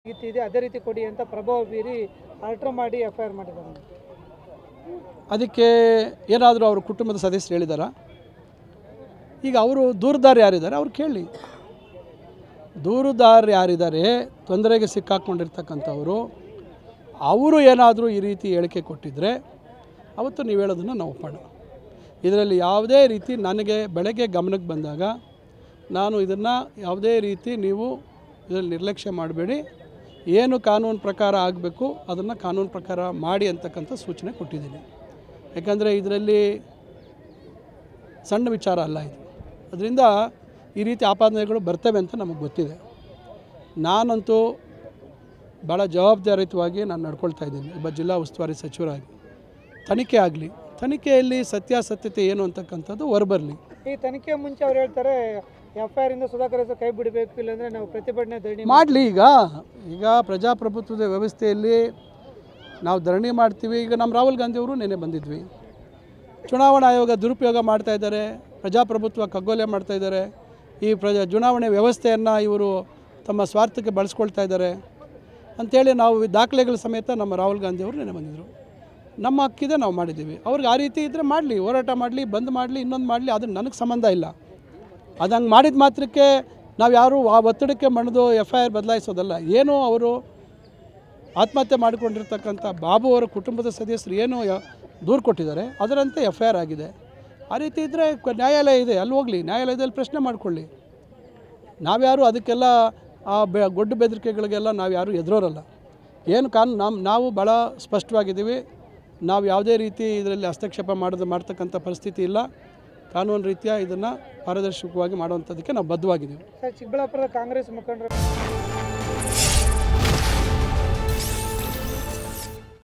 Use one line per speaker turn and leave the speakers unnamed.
ಇದೆ ಅದೇ ರೀತಿ ಕೊಡಿ ಅಂತ ಪ್ರಭಾವ ಬೀರಿ ಆರ್ಡರ್ ಮಾಡಿ ಎಫ್ಐಆರ್ ಮಾಡಿದ್ದಾರೆ.
ಅದಕ್ಕೆ ಏನಾದರೂ ಅವ್ರ ಕುಟುಂಬದ ಸದಸ್ಯರು ಹೇಳಿದಾರಾ? ಈಗ ಅವರು ದೂರುದಾರ ಯಾರಿದ್ದಾರೆ ಅವ್ರು ಕೇಳಿ. ದೂರುದಾರ ಯಾರಿದ್ದಾರೆ, ತೊಂದರೆಗೆ ಸಿಕ್ಕಾಕ್ಕೊಂಡಿರ್ತಕ್ಕಂಥವರು, ಅವರು ಏನಾದರೂ ಈ ರೀತಿ ಹೇಳಿಕೆ ಕೊಟ್ಟಿದ್ದರೆ ಅವತ್ತು ನೀವು ಹೇಳೋದನ್ನು ನಾವು ಒಪ್ಪೋಣ. ಇದರಲ್ಲಿ ಯಾವುದೇ ರೀತಿ ನನಗೆ ಬೆಳಗ್ಗೆ ಗಮನಕ್ಕೆ ಬಂದಾಗ ನಾನು ಇದನ್ನು ಯಾವುದೇ ರೀತಿ ನೀವು ಇದರಲ್ಲಿ ನಿರ್ಲಕ್ಷ್ಯ ಮಾಡಬೇಡಿ, ಏನು ಕಾನೂನು ಪ್ರಕಾರ ಆಗಬೇಕು ಅದನ್ನು ಕಾನೂನು ಪ್ರಕಾರ ಮಾಡಿ ಅಂತಕ್ಕಂಥ ಸೂಚನೆ ಕೊಟ್ಟಿದ್ದೀನಿ. ಯಾಕಂದರೆ ಇದರಲ್ಲಿ ಸಣ್ಣ ವಿಚಾರ ಅಲ್ಲ ಇದು. ಅದರಿಂದ ಈ ರೀತಿ ಆಪಾದನೆಗಳು ಬರ್ತವೆ ಅಂತ ನಮಗೆ ಗೊತ್ತಿದೆ. ನಾನಂತೂ ಭಾಳ ಜವಾಬ್ದಾರಿಯುತವಾಗಿ ನಾನು ನಡ್ಕೊಳ್ತಾ ಇದ್ದೀನಿ. ಒಬ್ಬ ಜಿಲ್ಲಾ ಉಸ್ತುವಾರಿ ಸಚಿವರಾಗಿ ತನಿಖೆ ಆಗಲಿ, ತನಿಖೆಯಲ್ಲಿ ಸತ್ಯಾಸತ್ಯತೆ ಏನು ಅಂತಕ್ಕಂಥದ್ದು ಹೊರಬರಲಿ.
ಈ ತನಿಖೆ ಮುಂಚೆ ಅವ್ರು ಹೇಳ್ತಾರೆ ಎಫ್ಐಆರ್ ಇಂದ ಸುಧಾಕರ್ ಹೆಸರು ಕೈ ಬಿಡಬೇಕು, ಇಲ್ಲಾಂದರೆ ನಾವು ಪ್ರತಿಭಟನೆ ಧರಣಿ
ಮಾಡಲಿ. ಈಗ ಪ್ರಜಾಪ್ರಭುತ್ವದ ವ್ಯವಸ್ಥೆಯಲ್ಲಿ ನಾವು ಧರಣಿ ಮಾಡ್ತೀವಿ. ಈಗ ನಮ್ಮ ರಾಹುಲ್ ಗಾಂಧಿಯವರು ನೆನೆ ಬಂದಿದ್ವಿ. ಚುನಾವಣಾ ಆಯೋಗ ದುರುಪಯೋಗ ಮಾಡ್ತಾ ಇದ್ದಾರೆ, ಪ್ರಜಾಪ್ರಭುತ್ವ ಕಗ್ಗೊಲೆ ಮಾಡ್ತಾ ಇದ್ದಾರೆ, ಈ ಚುನಾವಣೆ ವ್ಯವಸ್ಥೆಯನ್ನು ಇವರು ತಮ್ಮ ಸ್ವಾರ್ಥಕ್ಕೆ ಬಳಸ್ಕೊಳ್ತಾ ಇದ್ದಾರೆ ಅಂಥೇಳಿ ನಾವು ದಾಖಲೆಗಳ ಸಮೇತ ನಮ್ಮ ರಾಹುಲ್ ಗಾಂಧಿಯವರು ನೆನೆ ಬಂದಿದ್ದರು. ನಮ್ಮ ಹಕ್ಕಿದೆ, ನಾವು ಮಾಡಿದ್ದೀವಿ. ಅವ್ರಿಗೆ ಆ ರೀತಿ ಇದ್ದರೆ ಮಾಡಲಿ, ಹೋರಾಟ ಮಾಡಲಿ, ಬಂದ್ ಮಾಡಲಿ, ಇನ್ನೊಂದು ಮಾಡಲಿ, ಅದು ನನಗೆ ಸಂಬಂಧ ಇಲ್ಲ. ಅದು ಹಂಗೆ ಮಾಡಿದ ಮಾತ್ರಕ್ಕೆ ನಾವು ಯಾರು ಆ ಒತ್ತಡಕ್ಕೆ ಮಣಿದು ಎಫ್ಐಆರ್ ಬದಲಾಯಿಸೋದಲ್ಲ. ಏನು ಅವರು ಆತ್ಮಹತ್ಯೆ ಮಾಡಿಕೊಂಡಿರ್ತಕ್ಕಂಥ ಬಾಬು ಅವರ ಕುಟುಂಬದ ಸದಸ್ಯರು ಏನು ದೂರು ಕೊಟ್ಟಿದ್ದಾರೆ ಅದರಂತೆ ಎಫ್ಐಆರ್ ಆಗಿದೆ. ಆ ರೀತಿ ಇದ್ದರೆ ನ್ಯಾಯಾಲಯ ಇದೆ, ಅಲ್ಲಿ ಹೋಗಲಿ, ನ್ಯಾಯಾಲಯದಲ್ಲಿ ಪ್ರಶ್ನೆ ಮಾಡಿಕೊಳ್ಳಿ. ನಾವ್ಯಾರು ಅದಕ್ಕೆಲ್ಲ ಆ ಗೊಡ್ಡು ಬೆದರಿಕೆಗಳಿಗೆಲ್ಲ ನಾವು ಯಾರು ಎದುರೋರಲ್ಲ. ಏನು ನಾವು ಭಾಳ ಸ್ಪಷ್ಟವಾಗಿದ್ದೀವಿ. ನಾವು ಯಾವುದೇ ರೀತಿ ಇದರಲ್ಲಿ ಹಸ್ತಕ್ಷೇಪ ಮಾಡ್ತಕ್ಕಂಥ ಪರಿಸ್ಥಿತಿ ಇಲ್ಲ. ಕಾನೂನು ರೀತಿಯ ಇದನ್ನು ಪಾರದರ್ಶಕವಾಗಿ ಮಾಡುವಂಥದ್ದಕ್ಕೆ ನಾವು ಬದ್ಧವಾಗಿದ್ದೀವಿ.
ಚಿಕ್ಕಬಳ್ಳಾಪುರದ ಕಾಂಗ್ರೆಸ್ ಮುಖಂಡರು